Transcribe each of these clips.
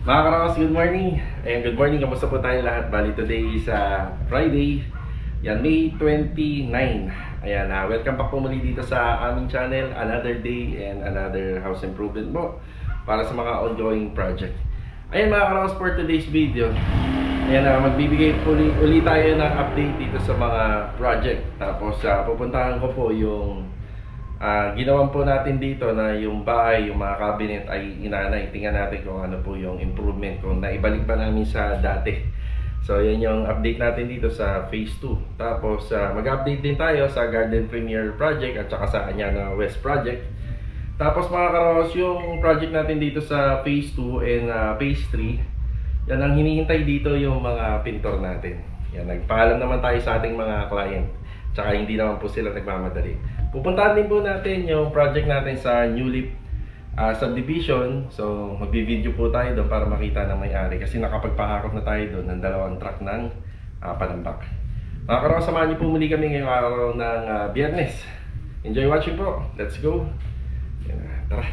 Mga karakas, good morning. Ayan, good morning. Kamusta po tayo lahat? Bali, today is Friday. Yan, May 29. Ayan, welcome back po muli dito sa aming channel. Another day and another house improvement po para sa mga ongoing project. Ayan mga karakas, for today's video. Ayan, magbibigay po uli tayo ng update dito sa mga project. Tapos, pupuntahan ko po yung ginawan po natin dito na yung bahay, yung mga cabinet ay inanay. Tingnan natin kung ano po yung improvement, kung naibalik pa namin sa dati. So yan yung update natin dito sa phase 2. Tapos mag-update din tayo sa Garden Premier project at saka sa Anyana West project. Tapos mga karos, yung project natin dito sa phase 2 and phase 3, yan ang hinihintay dito yung mga pintor natin. Yan, nagpaalam naman tayo sa ating mga client. Tsaka hindi naman po sila nagmamadali. Pupuntahan din po natin yung project natin sa New Leaf subdivision. So magbi-video po tayo doon para makita ng may-ari. Kasi nakapagpahakot na tayo doon ng 2 truck ng panambak. Mga karos, samahan niyo po muli kami ngayong araw ng Biyernes. Enjoy watching po. Let's go. Tara.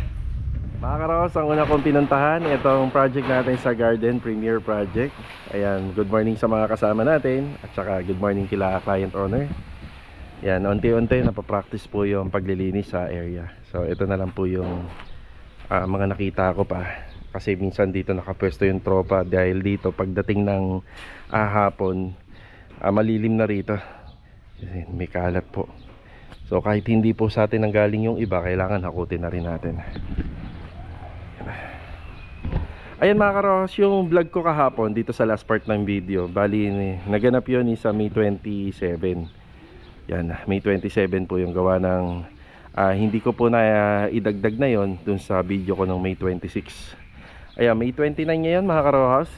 Mga karos, ang una kong pinuntahan, itong project natin sa Garden Premier Project. Ayan, good morning sa mga kasama natin. At saka good morning kila client owner. Yan, unti-unti napapractice po yung paglilinis sa area. So ito na lang po yung mga nakita ko pa. Kasi minsan dito nakapwesto yung tropa. Dahil dito pagdating ng hapon, malilim na rito. Kasi may kalat po. So kahit hindi po sa atin nanggaling yung iba, kailangan hakutin na rin natin. Ayan mga karos, yung vlog ko kahapon dito sa last part ng video, bali naganap yun sa May 27. Yan, May 27 po yung gawa ng hindi ko po na idagdag na yon dun sa video ko ng May 26. Ayan, May 29 ngayon mga karohas.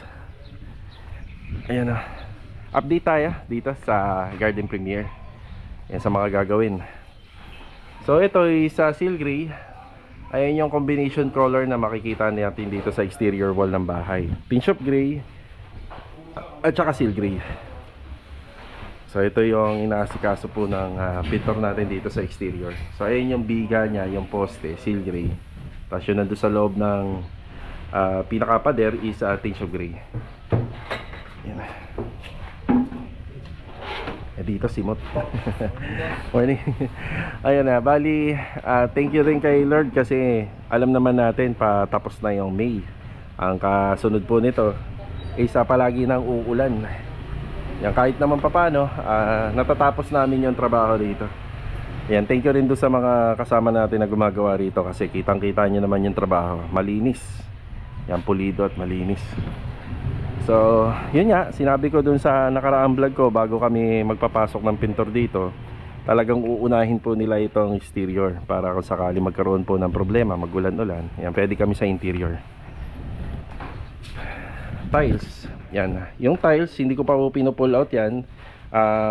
Ayan na, update tayo dito sa Garden Premier. Yan sa mga gagawin. So ito is sa seal gray. Ayan yung combination color na makikita natin dito sa exterior wall ng bahay. Pin shop gray at saka seal gray. So ito yung inaasikaso po ng pintor natin dito sa exterior. So ayun yung biga niya, yung poste, seal gray. Tapos yun nandun sa loob ng pinaka-pader is tinge of gray. Yan. Dito simot. Morning. Ayun na, bali thank you rin kay Lord kasi alam naman natin patapos na yung May. Ang kasunod po nito is palagi nang uulan. Yan, kahit naman papano, natatapos namin yung trabaho dito. Yan, thank you rin doon sa mga kasama natin na gumagawa rito kasi kitang-kita nyo naman yung trabaho. Malinis. Yan, pulido at malinis. So, yun nga, sinabi ko doon sa nakaraang vlog ko bago kami magpapasok ng pintor dito, talagang uunahin po nila itong exterior para kung sakali magkaroon po ng problema, magulan-ulan. Yan, pwede kami sa interior. Tiles. Yan, yung tiles hindi ko pa po pino-pull out yan.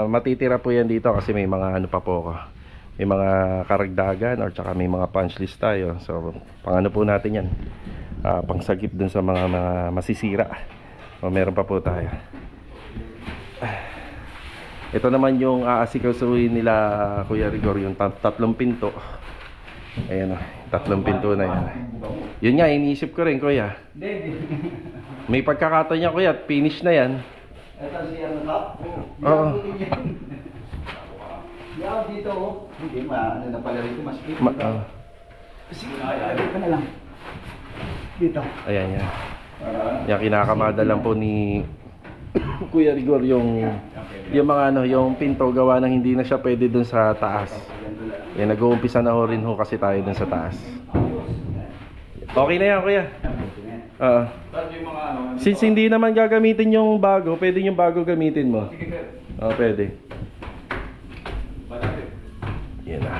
Matitira po yan dito kasi may mga ano pa po ako. May mga karagdagan or tsaka may mga punch list tayo. So pang ano po natin yan, pangsagip dun sa mga masisira. So meron pa po tayo. Ito naman yung aasikasuhin nila Kuya Rigor, yung tatlong pinto. Ayan o, 3 pinto na yan. Yun nga, iniisip ko rin Kuya. May pagkakataon niya Kuya, finish na yan. Ito si ano ka? Oo. Yan dito oh. Hindi ano na pala rito mas dito. Sige, ay ka na lang. Dito. Ayan yan. Yan, kinakamada lang po ni Kuya Rigor yung mga ano, yung pinto gawa ng hindi na siya pwede dun sa taas. Yan, nag-uumpisa na ho rin ho kasi tayo dun sa taas. Okay na yan Kuya. Since hindi naman gagamitin yung bago, pwede yung bago gamitin mo. Pwede. Yan na.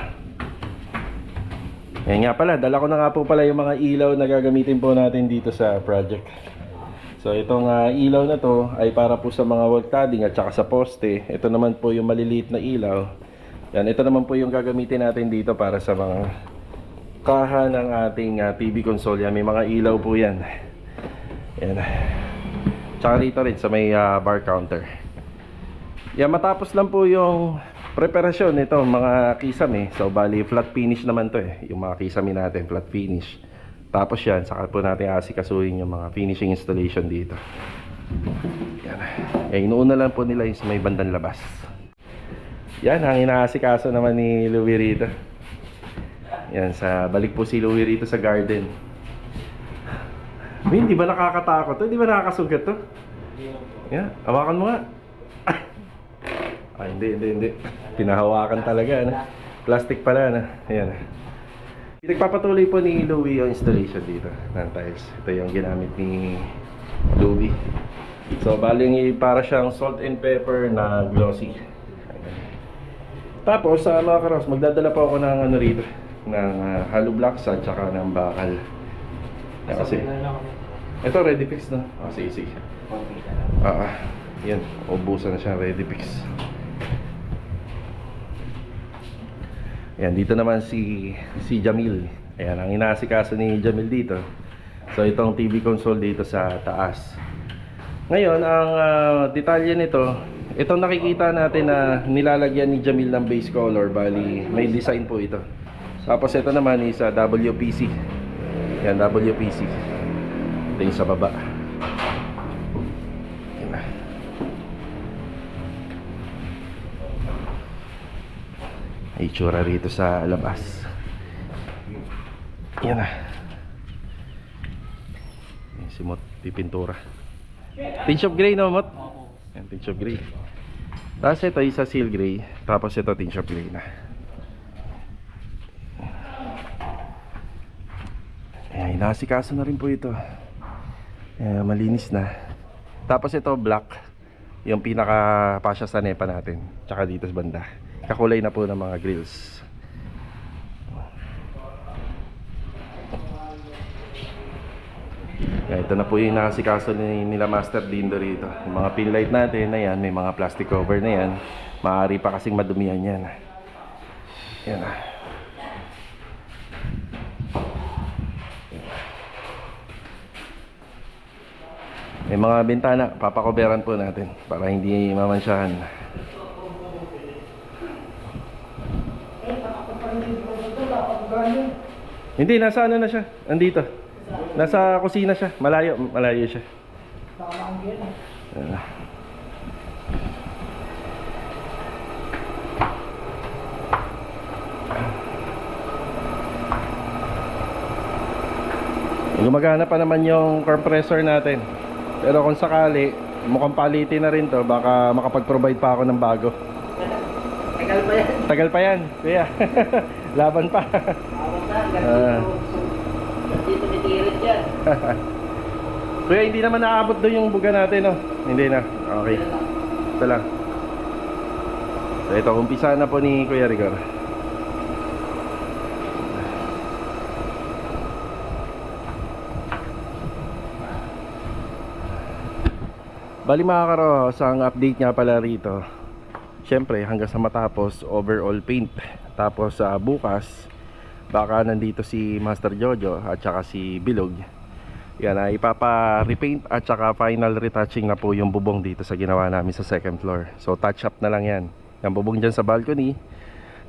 Yan nga pala, dala ko na nga po pala yung mga ilaw na gagamitin po natin dito sa project. So itong ilaw na to ay para po sa mga wall cladding at saka sa poste. Ito naman po yung maliliit na ilaw. Yan, ito naman po yung gagamitin natin dito para sa mga kaha ng ating TV console. Yan, may mga ilaw po yan. Yan. Tsaka rito rin sa may bar counter. Yan, matapos lang po yung preparasyon nito mga kisame. So bali flat finish naman to yung mga kisame natin, flat finish. Tapos yan, saka po natin asikasuhin yung mga finishing installation dito. Yan. Inuuna lang po nila yung sa may bandang labas. Yan, ang inaasikaso naman ni Louie rito. Yan, balik po si Louie rito sa garden. Hindi ba nakakatakot to? Hindi ba nakakasugat to? Yan, hawakan mo nga. Ay, hindi. Pinahawakan talaga, ano? Plastic pala, ano? Ayan. Nagpapatuloy po ni Louie yung installation dito ng tiles. Ito yung ginamit ni Louie. So, baling para siyang salt and pepper na glossy. Ayan. Tapos, mga karos, magdadala po ako ng ano rito, ng hollow blocks at saka ng bakal. Yan, kasi, ito ready fix na. Sige. Yan, ubusan na siya, ready fix. Ayan, dito naman si Jamil. Ayan, ang inaasikaso ni Jamil dito. So, itong TV console dito sa taas. Ngayon, ang detalye nito, itong nakikita natin na nilalagyan ni Jamil ng base color. Bali, may design po ito. Tapos ito naman is WPC. Ayan, WPC. Ito yung sa baba. Ay, itsura rito sa labas. Yan na. Yan si Mot, pipintura. Tinge of gray, no, Mot? Yan, tinge of gray. Tapos ito isa seal gray. Tapos ito tinge of gray na. Ayan, inasikaso na rin po ito. Ayan, malinis na. Tapos ito black. Yung pinaka pasya sa nepa natin. Tsaka dito sa banda. Kakulay na po ng mga grills. Ito na po yung nakasikaso nila Master Dindo rito. Yung mga pin light natin na yan, may mga plastic cover na yan. Maaari pa kasing madumihan yan. Yan. May mga bintana, papakoberan po natin para hindi mamansyahan. Hindi, nasa ano na siya. Andito. Nasa kusina siya. Malayo siya. Gumagana pa naman yung compressor natin. Pero kung sakali, mukhang palitin na rin to, baka makapag-provide pa ako ng bago. Tagal pa yan. Tagal pa yan, kuya. Laban pa. Dito nitirit yan. Kuya, hindi naman naaabot doon yung buga natin, no? Hindi na. Okay. Ito lang. So, ito, umpisa na po ni Kuya Rigor. Bali mga karos, ang update nga pala rito, syempre hanggang sa matapos overall paint. Tapos bukas baka nandito si Master Jojo at saka si Bilog. Yan, ipapa-repaint at saka final retouching na po yung bubong dito sa ginawa namin sa second floor. So touch up na lang yan. Yung bubong dyan sa balcony,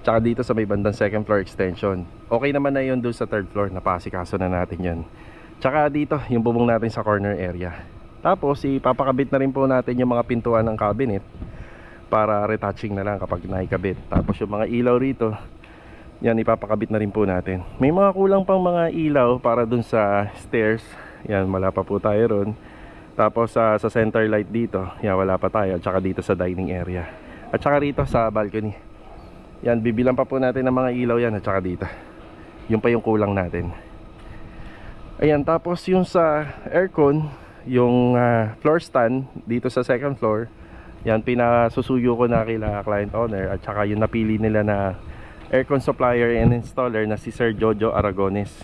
tsaka dito sa may bandang second floor extension. Okay naman na yun doon sa third floor, napasikaso na natin yan. Tsaka dito yung bubong natin sa corner area. Tapos ipapakabit na rin po natin yung mga pintuan ng cabinet para retouching na lang kapag naikabit. Tapos yung mga ilaw rito, yan ipapakabit na rin po natin. May mga kulang pang mga ilaw para dun sa stairs. Yan, wala pa po tayo ron. Tapos sa center light dito, yan wala pa tayo. At saka dito sa dining area. At saka rito sa balcony. Yan, bibilang pa po natin ng mga ilaw yan. At saka dito, yung pa yung kulang natin. Ayan, tapos yung sa aircon, yung floor stand dito sa second floor, yan pinasusuyo ko na kila client owner at saka yung napili nila na aircon supplier and installer na si Sir Jojo Aragones.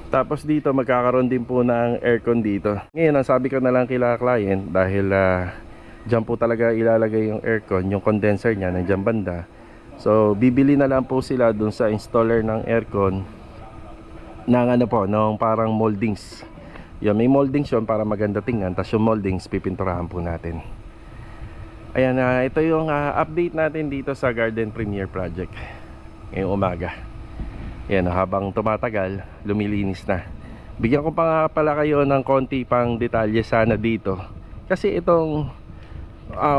Tapos dito magkakaroon din po ng aircon dito. Ngayon ang sabi ko na lang kila client, dahil dyan po talaga ilalagay yung aircon, yung condenser nya nandiyan banda. So bibili na lang po sila dun sa installer ng aircon ng ano po, ng parang moldings. Yan, may moldings yun para maganda tingnan. Tapos yung moldings pipinturahan po natin. Ayan, ito yung update natin dito sa Garden Premier Project ngayong umaga. Ayan, habang tumatagal, lumilinis na. Bigyan ko pa nga pala kayo ng konti pang detalye sana dito. Kasi itong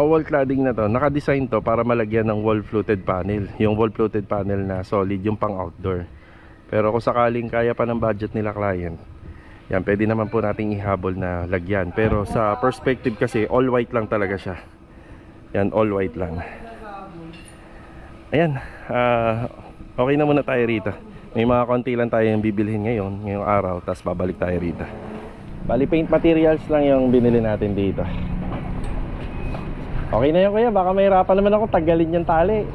wall cladding na to, naka-design to para malagyan ng wall fluted panel. Yung wall fluted panel na solid, yung pang outdoor. Pero kung sakaling kaya pa ng budget nila client, yan, pwede naman po nating ihabol na lagyan. Pero sa perspective kasi, all white lang talaga siya. Yan, all white lang. Ayan, okay na muna tayo rito. May mga konti lang tayong bibilhin ngayong araw, tapos babalik tayo rito. Bali, paint materials lang yung binili natin dito. Okay na yun kuya, baka mahirapan naman ako tagalin yung tali.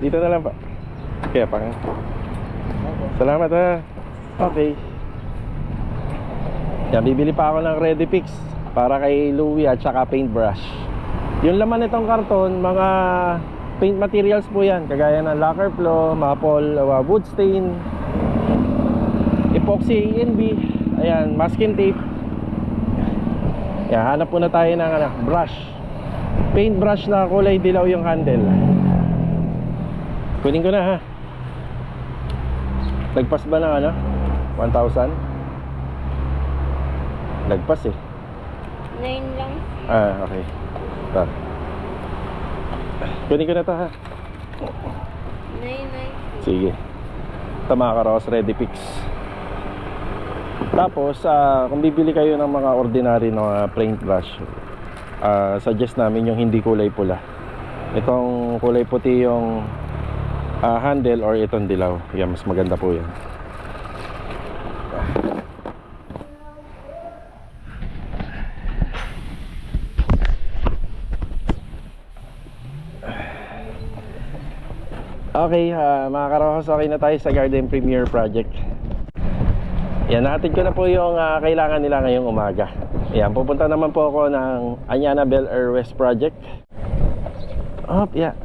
Dito na lang pa. Kaya pang. Salamat ha. Okay. Yan, bibili pa ako ng ready fix para kay Louie at saka paintbrush. Yung laman nitong karton, mga paint materials po yan, kagaya ng lacquer flow, maple, wood stain, epoxy ANB, ayan, masking tape. Yan, hanap po na tayo ng brush, paint brush na kulay dilaw yung handle. Kunin ko na ha. Lagpas ba ng 1,000? Lagpas eh. 9 lang. Okay. Ito. Kunin ko na ito ha. 9. Sige. Ito mga karos, ready fix. Tapos kung bibili kayo ng mga ordinary na paint brush, suggest namin yung hindi kulay pula. Itong kulay puti yung handle, or itong dilaw. Yan, mas maganda po yan. Okay, mga karohos, okay na tayo sa Garden Premier Project. Yan, natin ko na po yung kailangan nila ngayong umaga. Yan, pupunta naman po ako ng Anyana Bel Air West Project. Yeah.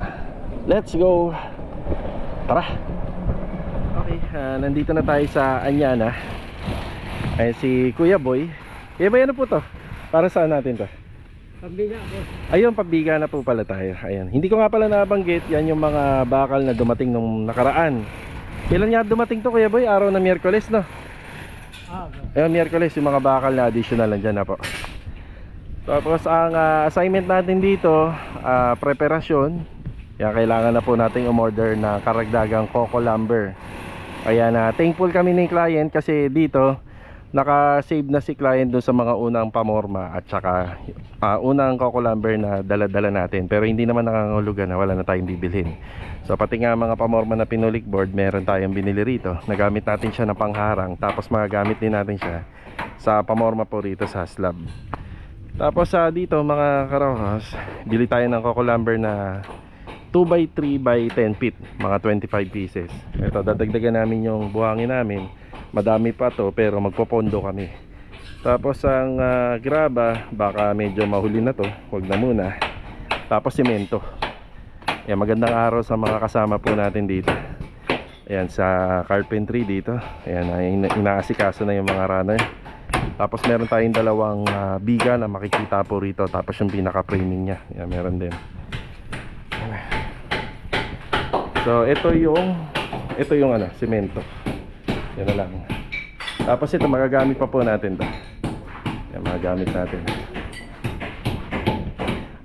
Let's go. Tara. Okay, nandito na tayo sa Anyana. Ay, si Kuya Boy. Kuya Boy, ano po to? Para saan natin to? Pagbiga po. Ayun, pabiga na po pala tayo. Ayan. Hindi ko nga pala nabanggit, yan yung mga bakal na dumating nung nakaraan. Kailan nga dumating to Kuya Boy? Araw na Miyerkules, no? Ayun, Miyerkules, yung mga bakal na additional nandyan na po. Tapos ang assignment natin dito, preparasyon. Yan, kailangan na po nating umorder na karagdagang coco lumber. Ayan, thankful kami ng client kasi dito naka-save na si client doon sa mga unang pamorma at saka unang coco lumber na dala-dala natin. Pero hindi naman nangangahulugan na wala na tayong bibilhin. So pati nga mga pamorma na pinulik board, meron tayong binili rito. Nagamit natin siya ng pangharang, tapos magagamit din natin siya sa pamorma po rito sa slab. Tapos dito mga karohas, bili tayo ng coco lumber na 2x3x10 feet, mga 25 pieces. Ito, dadagdagan namin yung buhangin namin. Madami pa to, pero magpopondo kami. Tapos ang graba, baka medyo mahuli na to, wag na muna. Tapos semento. Yan, magandang araw sa mga kasama po natin dito. Ayan, sa carpentry dito. Ayan, inaasikaso na yung mga runner. Tapos meron tayong dalawang biga na makikita po rito. Tapos yung pinaka-framing nya, ayan, meron din. So ito yung semento. Yan na lang. Tapos ito, magagamit pa po natin to. Yan, magagamit natin.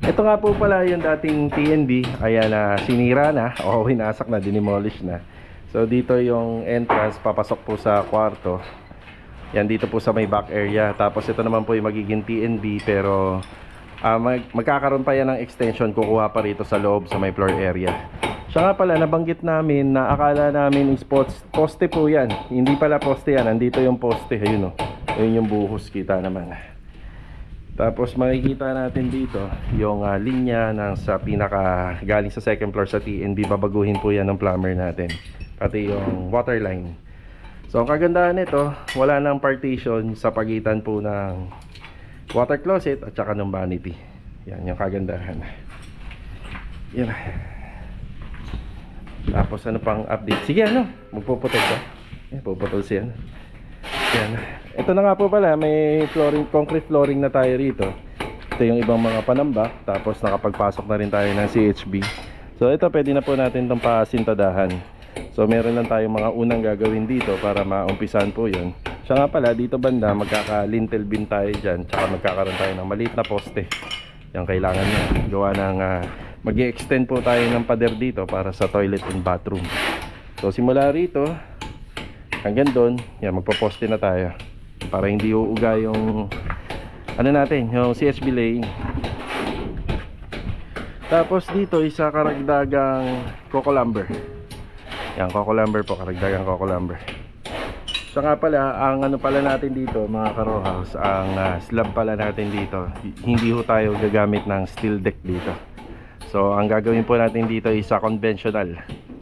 Ito nga po pala yung dating TNB. Ayan, sinira na o hinasak na, dinimolish na. So dito yung entrance, papasok po sa kwarto. Yan, dito po sa may back area. Tapos ito naman po yung magiging TNB, pero magkakaroon pa yan ng extension, kukuha pa rito sa loob sa may floor area. Siya nga pala, nabanggit namin na akala namin is poste po yan. Hindi pala poste yan, nandito yung poste. Ayun o, ayun yung buhos, kita naman. Tapos makikita natin dito yung linya ng sa pinaka galing sa second floor sa TNB. Babaguhin po yan ng plumber natin, pati yung water line. So ang kagandahan nito, wala nang partition sa pagitan po ng water closet at saka ng vanity. Yan yung kagandahan. Yan. Tapos ano pang update? Sige, magpuputol ka. Puputol siya. Yan. Ito na nga po pala, may flooring, concrete flooring na tayo rito. Ito yung ibang mga panambak. Tapos nakapagpasok na rin tayo ng CHB. So ito, pwede na po natin itong pasintadahan. So meron lang tayong mga unang gagawin dito para maumpisahan po yun. Siya nga pala, dito banda magkaka-lintel beam tayo dyan, tsaka magkakaroon tayo ng maliit na poste. Yung kailangan niya. Gawa ng mag-i-extend po tayo ng pader dito para sa toilet and bathroom. So simula rito hanggang doon, yan, magpo-poste na tayo para hindi uuga yung ano natin, yung CHB laying. Tapos dito isa karagdagang coco lumber. Yan, coco lumber po, karagdagang coco lumber. So nga pala, ang ano pala natin dito mga ka-rowhouse, ang slab pala natin dito, hindi ho tayo gagamit ng steel deck dito. So ang gagawin po natin dito is conventional.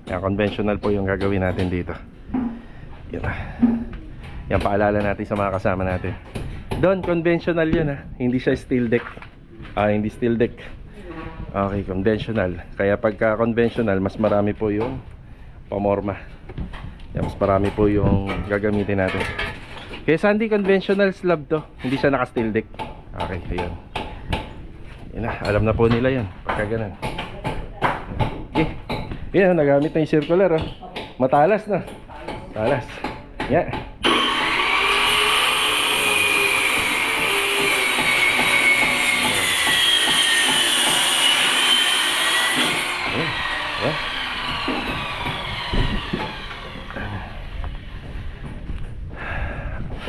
Yan, conventional po yung gagawin natin dito. Yan, yan, paalala natin sa mga kasama natin. Doon, conventional yun hindi siya steel deck. Hindi steel deck. Okay, conventional. Kaya pagka conventional, mas marami po yung pamorma. Yan, mas marami po yung gagamitin natin. Kaya Sandy, conventional slab to. Hindi siya naka steel deck. Okay, ayun. Yan na, alam na po nila yun. Pagka ganun. Okay. Yan, nagamit na yung circular. Matalas na. Matalas. Yan. Yan.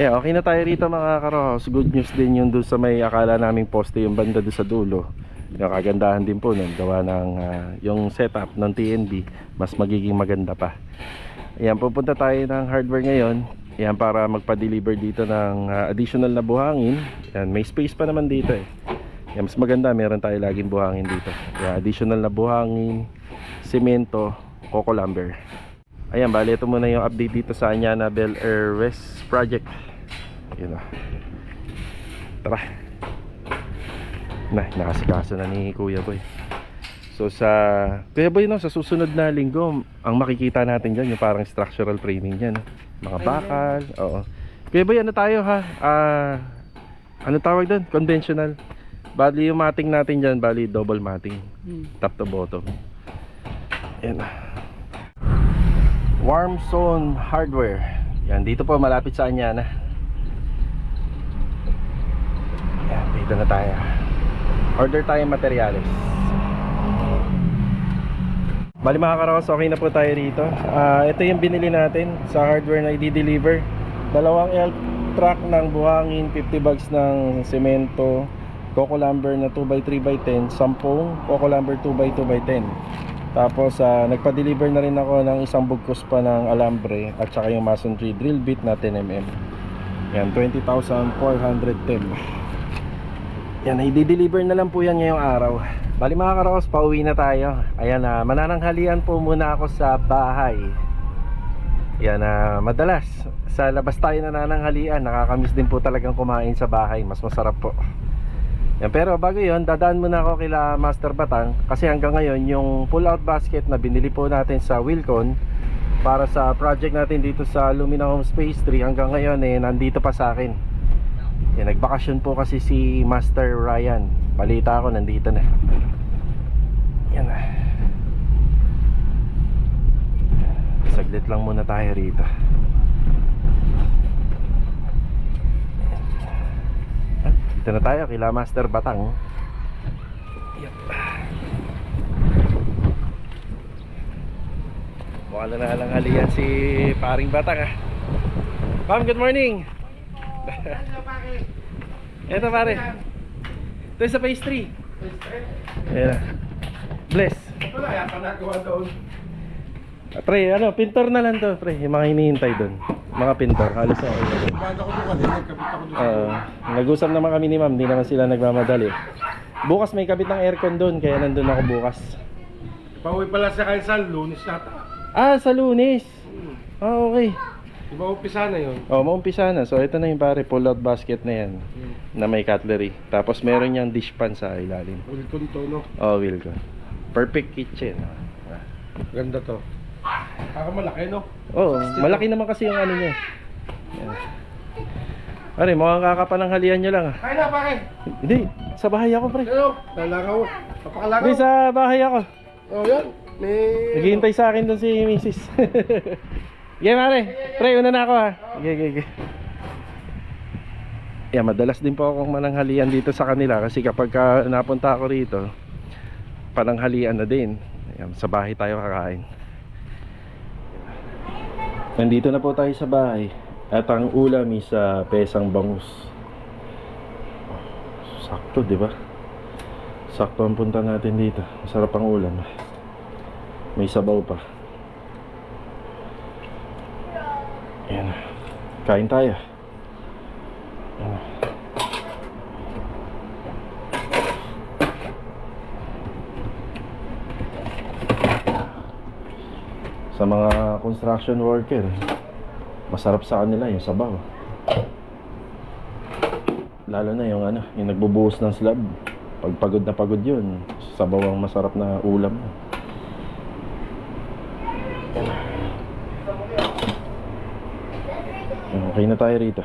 Yeah, okay na tayo rito mga ka-rowhouse. Good news din yung doon sa may akala naming poste yung banda doon sa dulo. Yung kagandahan din po nun, gawa ng yung setup ng TNB mas magiging maganda pa. Ayan, pupunta tayo ng hardware ngayon. Ayan, para magpa-deliver dito ng additional na buhangin. Ayan, may space pa naman dito eh. Ayan, mas maganda, meron tayo laging buhangin dito. Ayan, additional na buhangin, semento, coco lumber. Ayan, bali ito muna yung update dito sa Anyana Bel Air West project. Yun o. Tara. Nakasikaso na ni Kuya Boy. So sa Kuya Boy, no, sa susunod na linggo, ang makikita natin dyan yung parang structural framing dyan. Mga bakal. Oo. Kuya Boy, ano tayo ha? Ano tawag doon? Conventional. Bali yung matting natin dyan, bali double matting. Top to bottom. Ayan. Warm Zone Hardware. Yan, dito po malapit sa Anyana. Yan, dito na tayo. Order tayo materials. Bali mga ka-rowhouse, okay na po tayo rito. Ito yung binili natin sa hardware na i-deliver. Dalawang L-track ng buhangin, 50 bags ng semento, coco lumber na 2x3x10, 10 coco lumber 2x2x10. Tapos nagpa-deliver na rin ako ng isang bugkos pa ng alambre at saka yung masonry drill bit na 10mm. Yan, 20,410. Yan, i-deliver na lang po yan ngayong araw. Bali mga ka-rowhouse, pauwi na tayo. Ayan, manananghalian po muna ako sa bahay. Yan, madalas sa labas tayo nanananghalian. Nakakamiss din po talagang kumain sa bahay. Mas masarap po. Yan, pero bago yun, dadaan muna ako kila Master Batang. Kasi hanggang ngayon, yung pull-out basket na binili po natin sa Wilcon para sa project natin dito sa Lumina Homes Phase 3, hanggang ngayon nandito pa sa akin. Yan, nagbakasyon po kasi si Master Ryan. Balita ako, nandito na. Yan na. Saglit lang muna tayo rito. Dito na tayo kila Master Batang. Yep. Mukha na nalanghalian si paring Batang Ma'am, good morning. Ito pare. Ito sa phase 3. Ayan. Bless. Wala, yata nagawa doon. Pre, pintor na lang to, pre. Yung mga hinihintay doon. Mga pintor, halos okay. Bago ko doon kanina, nagkabit ako doon. Nag-usap naman kami ni ma'am, hindi naman sila nagmamadali. Bukas may kabit ng aircon doon, kaya nandun ako bukas. Pauwi pala sa Kaisan, Lunes nata. Sa Lunes. Okay. Diba umpisa na yun? Maumpisa na. So ito na yung pare, pull-out basket na yan. Na may cutlery. Tapos meron niyang dish pan sa ilalim. Wilcon to, no? Wilcon. Perfect kitchen. Ganda to. Malaki, no? Malaki naman kasi yung ano niya. Yan. Pare, mukhang kakapananghalian nyo lang Kaya na, pare! Hindi, sa bahay ako pre. Ano? Lalakaw. Papakalakaw. Hindi, sa bahay ako. Oh, yan. Naghihintay sa akin doon si Mrs. Yeah, mare. Pre, una na ako ha. Okay. Yeah, madalas din po akong mananghalian dito sa kanila kasi kapag napunta ako rito, pananghalian na din. Ayan, sa bahay tayo kakain. Nandito na po tayo sa bahay. At ang ulam is pesang bangus. Sakto, di ba? Sakto ang punta natin dito. Masarap ang ulam. May sabaw pa. Ayan. Kain tayo. Ayan. Sa mga construction worker, masarap sa kanila yung sabaw. Lalo na yung yung nagbubuhos ng slab. Pag pagod na pagod yun, sabaw ang masarap na ulam. Okay na tayo rito.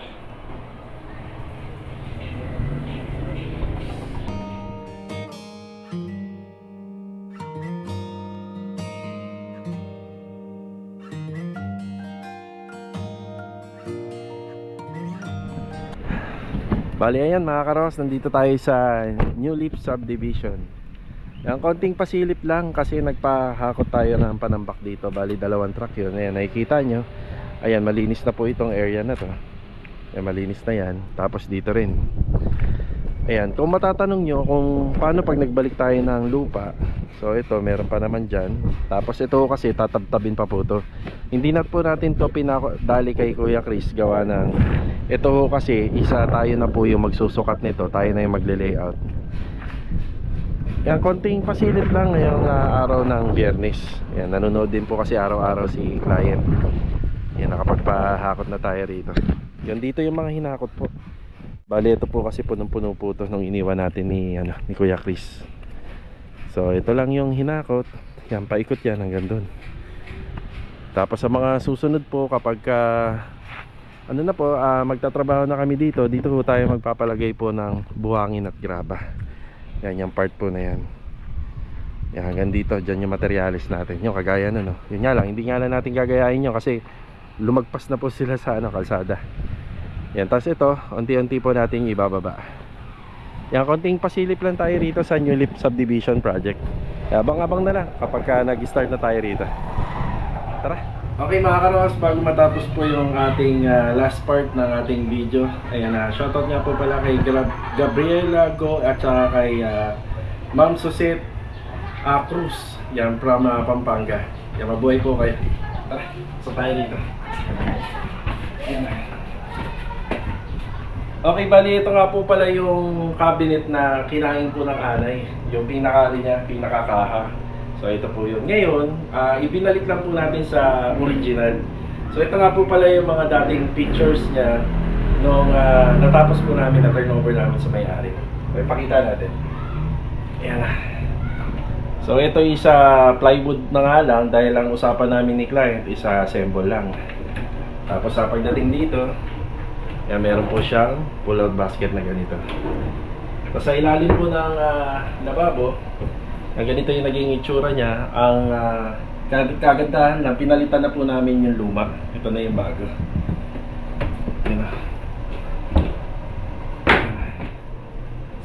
Bali ayan mga karos, nandito tayo sa New Leaf Subdivision. Ang konting pasilip lang kasi nagpahakot tayo ng panambak dito. Bali 2 truck yun. Ayan, nakikita nyo. Ayan, malinis na po itong area na to. Ayan, malinis na yan. Tapos dito rin. Ayan, kung matatanong nyo kung paano pag nagbalik tayo ng lupa. So ito, meron pa naman dyan. Tapos ito kasi tatabtabin pa po to. Hindi na po natin to pinadali kay Kuya Chris. Gawa ng ito kasi isa tayo na po yung magsusukat nito. Tayo na yung magle-layout. Yan, konting pasilip lang ngayong araw ng Biyernes. Yan, nanonood din po kasi araw-araw si client. Yan, nakapagpahakot na tayo rito. Yan, dito yung mga hinakot po. Bali, ito po kasi punong-puno po ito nung iniwan natin ni Kuya Chris. So, ito lang yung hinakot. Yan, paikot yan hanggang doon. Tapos sa mga susunod po kapag magtatrabaho na kami dito, dito po tayo magpapalagay po ng buhangin at graba. Yan, yung part po na yan. Yan, hanggang dito, dyan yung materialis natin. Yung kagaya na, no? Yun nga lang, hindi nga lang natin gagayahin yun kasi lumagpas na po sila sa kalsada. Yan, tapos ito, unti-unti po natin ibababa. Yan, konting pasilip lang tayo rito sa New Leaf Subdivision Project. Abang-abang na lang kapag nag-start na tayo rito. Tara! Okay mga karos, bago matapos po yung ating last part ng ating video, ayan, shoutout nga po pala kay Gabriela Go at saka kay Ma'am Suset Cruz, yan, from Pampanga. Yan, mabuhay po kayo. Tara, so tayo dito. Ayan. Okay, bali ito nga po pala yung cabinet na kinain po ng anay. Yung pinakali niya, pinakakaha. So ito po yun. Ngayon, ibinalik lang po natin sa original. So ito nga po pala yung mga dating pictures niya nung natapos po namin na turnover namin sa may-ari. So ipakita natin. Ayan na. So ito isa plywood na nga lang dahil ang usapan namin ni client isa assemble lang. Tapos sa pagdating dito, yan, meron po siyang pull-out basket na ganito. Tapos sa ilalim po ng lababo, na ganito yung naging itsura niya. Ang kagandahan lang, pinalitan na po namin yung luma. Ito na yung bago. Yan na.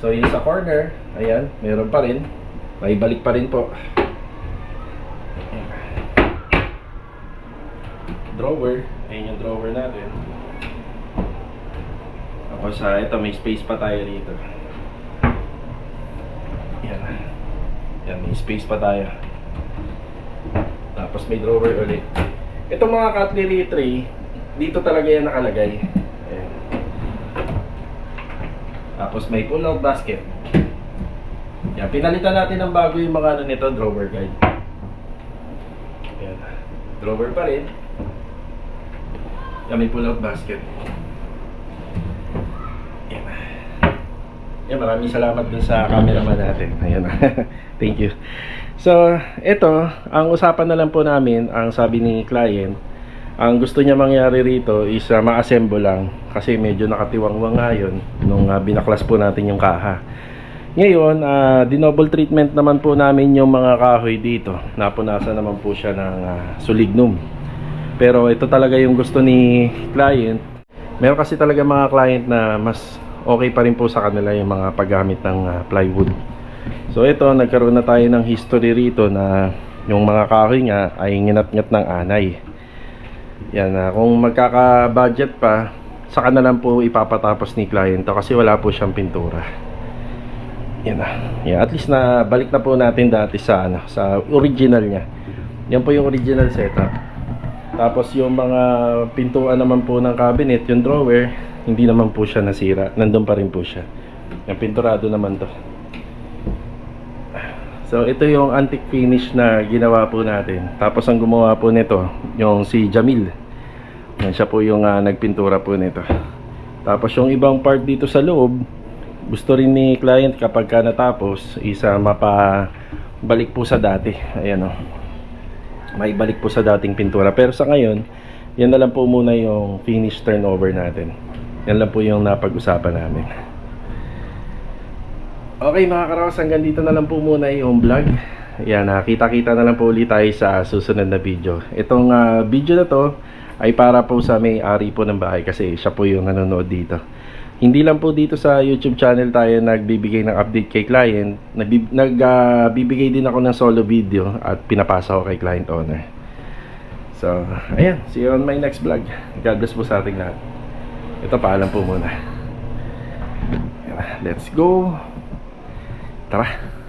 So yung sa corner, ayan, meron pa rin. May balik pa rin po. Ayan. Drawer, ayan yung drawer natin. Tapos ito, may space pa tayo dito. Yan. Yan, may space pa tayo. Tapos may drawer ulit. Itong mga cutlery tray, dito talaga yan nakalagay. Ayan. Tapos may pull-out basket. Yan, pinalitan natin ng bago yung mga nito, drawer guide. Ayan. Drawer pa rin. Yan, may pull-out basket. Yan. Yan, maraming salamat dun sa cameraman natin. Ayan. Thank you. So, ito, ang usapan na lang po namin, ang sabi ni client, ang gusto niya mangyari rito is ma-assemble lang kasi medyo nakatiwangwang nga yun nung binaklas po natin yung kaha. Ngayon, dinouble treatment naman po namin yung mga kahoy dito. Napunasan naman po siya ng sulignum. Pero ito talaga yung gusto ni client. Meron kasi talaga mga client na mas okay pa rin po sa kanila yung mga paggamit ng plywood. So ito, nagkaroon na tayo ng history rito na yung mga kahoy nga ay nginat-ngat ng anay. Yan, kung magkaka-budget pa, saka na lang po ipapatapos ni client to kasi wala po siyang pintura. Yan na. Yeah, at least na balik na po natin dati sa sa original niya. Yan po yung original setup. Tapos yung mga pintuan naman po ng cabinet, yung drawer, hindi naman po siya nasira. Nandun pa rin po siya. Yung pinturado naman to. So ito yung antique finish na ginawa po natin. Tapos ang gumawa po nito, yung si Jamil. Yan, siya po yung nagpintura po nito. Tapos yung ibang part dito sa loob, gusto rin ni client kapag ka natapos, isa mapabalik po sa dati. Ayan o. May balik po sa dating pintura. Pero sa ngayon, yan na lang po muna yung finish turnover natin. Yan lang po yung napag-usapan namin. Okay mga karaos, hanggang dito na lang po muna yung vlog. Yan, kita-kita na lang po ulit tayo sa susunod na video. Itong video na to ay para po sa may-ari po ng bahay kasi siya po yung nanonood dito. Hindi lang po dito sa YouTube channel tayo nagbibigay ng update kay client. Nagbibigay din ako ng solo video at pinapasa ko kay client owner. So, ayan. See you on my next vlog. God bless po sa ating lahat. Ito, paalam po muna. Let's go. Tara.